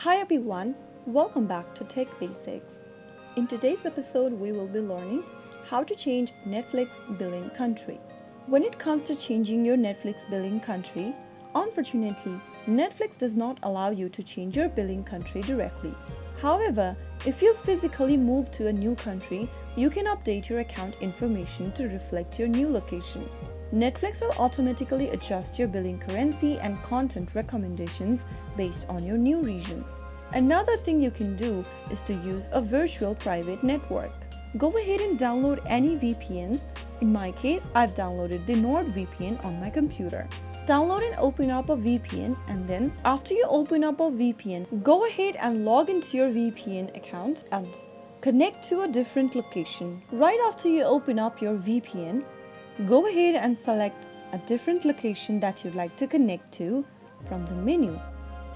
Hi everyone, welcome back to Tech Basics. In today's episode, we will be learning how to change Netflix billing country. When it comes to changing your Netflix billing country, unfortunately, Netflix does not allow you to change your billing country directly. However, if you physically move to a new country, you can update your account information to reflect your new location. Netflix will automatically adjust your billing currency and content recommendations based on your new region. Another thing you can do is to use a virtual private network. Go ahead and download any VPNs. In my case, I've downloaded the NordVPN on my computer. Download and open up a VPN, and then after you open up a VPN, go ahead and log into your VPN account and connect to a different location. Right after you open up your VPN, go ahead and select a different location that you'd like to connect to from the menu.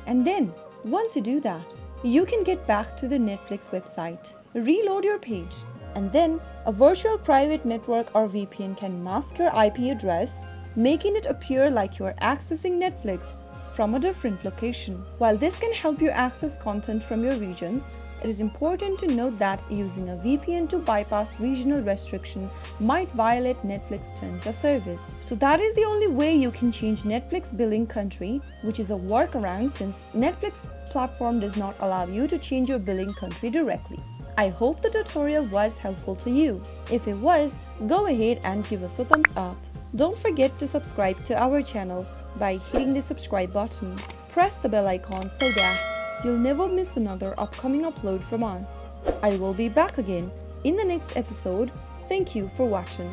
And then, once you do that, you can get back to the Netflix website, reload your page, and then a virtual private network or VPN can mask your IP address, making it appear like you are accessing Netflix from a different location. While this can help you access content from your regions, it is important to note that using a VPN to bypass regional restrictions might violate Netflix terms of service. So that is the only way you can change Netflix billing country, which is a workaround since Netflix platform does not allow you to change your billing country directly. I hope the tutorial was helpful to you. If it was, go ahead and give us a thumbs up. Don't forget to subscribe to our channel by hitting the subscribe button. Press the bell icon so that you'll never miss another upcoming upload from us. I will be back again in the next episode. Thank you for watching.